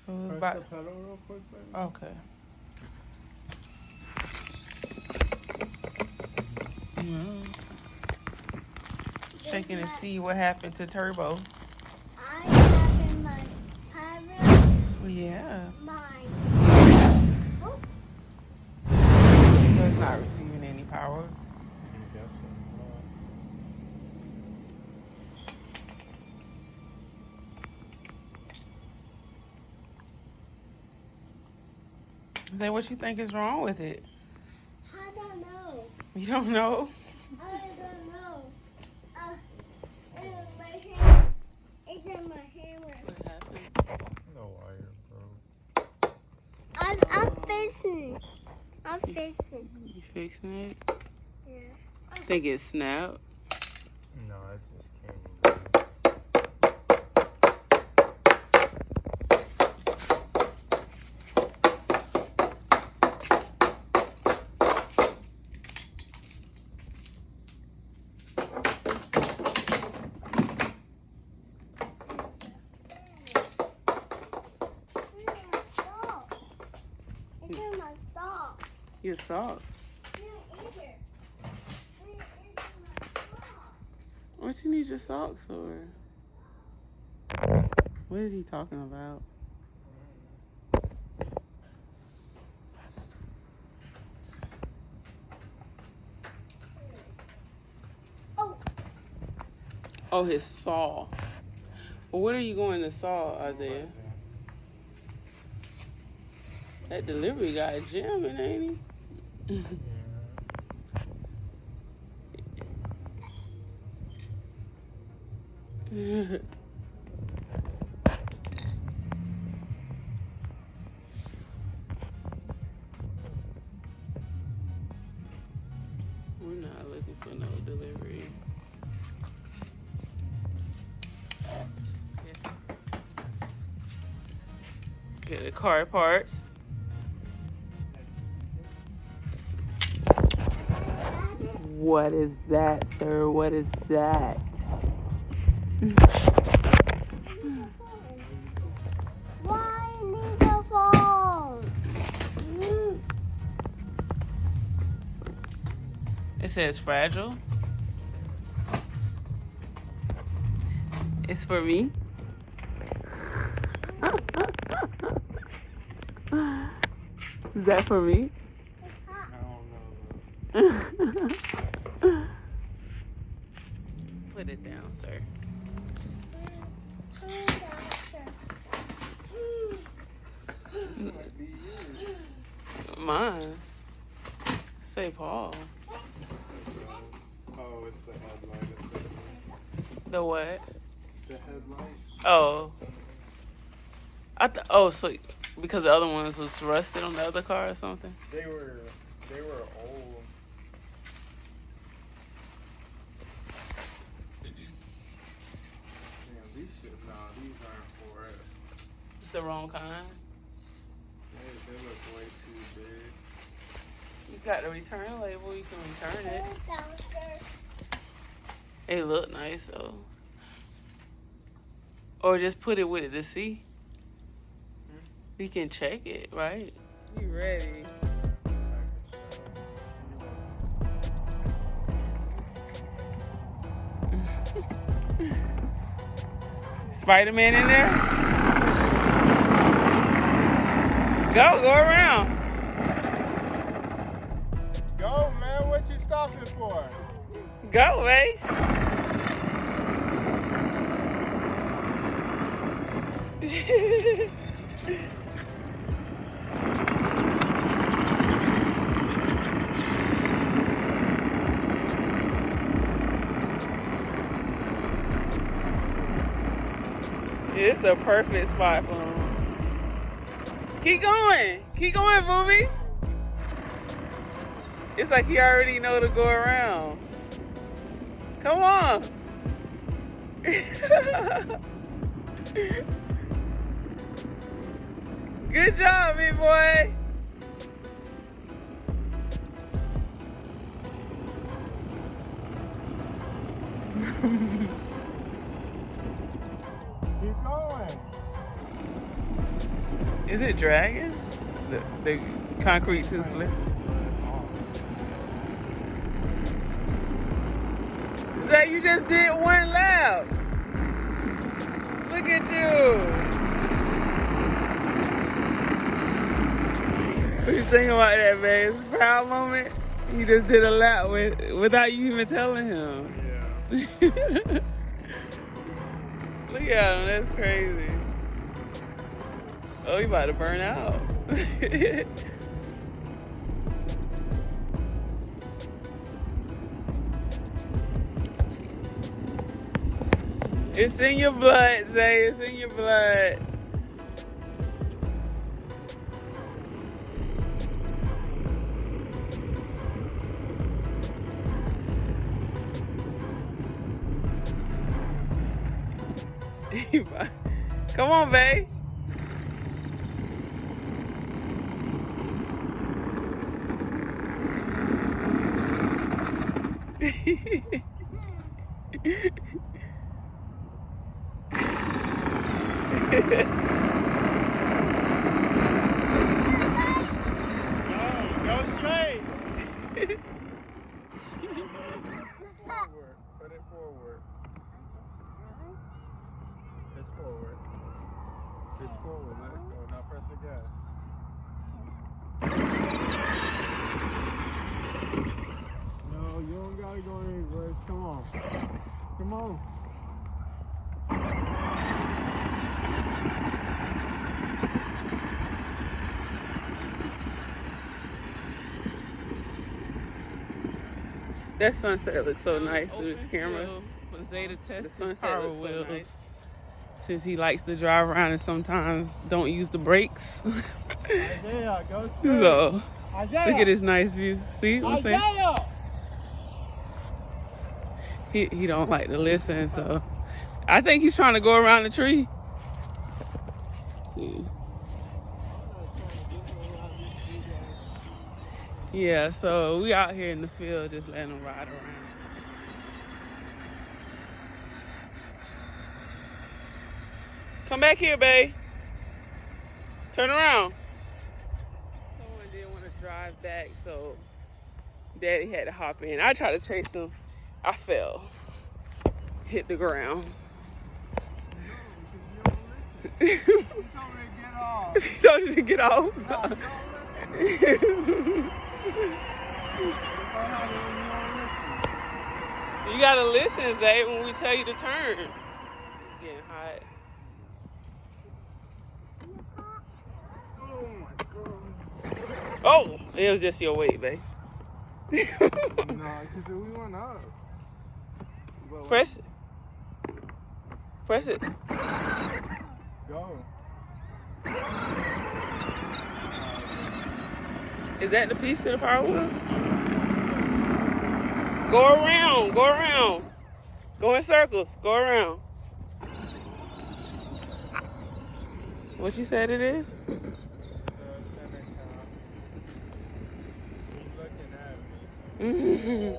So it was Press about. the pedal real quick, baby. Okay. Yes. Checking to see what happened to Turbo. I have in my camera. Yeah. Mine. Oh. So it's not receiving any power. I'm guessing Then what you think is wrong with it? I don't know. You don't know? I don't know. It's in my hand. It's in my hammer. What happened? not. No wire, bro. I'm fixing. I'm fixing. You fixing it? Yeah. I think it snapped. No, I just can't even. It's in my sock. Your socks. What you need your socks for? What is he talking about? Oh, his saw. Well, what are you going to saw, Isaiah? That delivery guy jamming, ain't he? We're not looking for no delivery. Get the car parts. What is that, sir? What is that? Why need the phone? It says fragile. It's for me. Is that for me? I don't know. Put it down, sir. Mine's. Say Paul. Oh, it's the headlight. The what? The headlight. Oh. So because the other ones was rusted on the other car or something? They were old. Damn, these aren't for it. It's the wrong kind. They look way too big. You got the return label. You can return it. They look nice though. Or just put it with it to see. We can check it, right? You ready? Spider-Man in there? Go around. Go, man. What you stopping for? Go, Ray. It's a perfect spot for him. Keep going, Booby. It's like you already know to go around. Come on. Good job, big boy. Keep going. Is it dragging? The concrete too slick. Zay, you just did one lap. Look at you. What you thinking about that, man? It's a proud moment. You just did a lap without you even telling him. Yeah. Look at him, that's crazy. Oh, you about to burn out. It's in your blood, Zay. It's in your blood. Come on, babe. Go straight. Forward. Put it forward. It's forward. It's forward. Let it go. Now press the gas. No, you don't gotta go in reverse. Come on. Come on. That sunset looks so nice through this camera. For Zay to test The his sunset power looks so wheels. nice. Since he likes to drive around and sometimes don't use the brakes. Isaiah, go straight. So, Isaiah. look at this nice view. See what I'm saying? Isaiah. He don't like to listen, so. I think he's trying to go around the tree. See. Yeah, so we out here in the field just letting him ride around. Come back here, babe. Turn around. Someone didn't want to drive back, so Daddy had to hop in. I tried to chase him. I fell. Hit the ground. You told me to get off. She told you to get off. You gotta listen, Zay, when we tell you to turn. It's getting hot. Oh my god. Oh, it was just your weight, babe. No, because we went up. But Press it. Press it. go. Is that the piece to the power wheel? Go around, go around. Go in circles, go around. What you said it is? Center top. He's looking at me.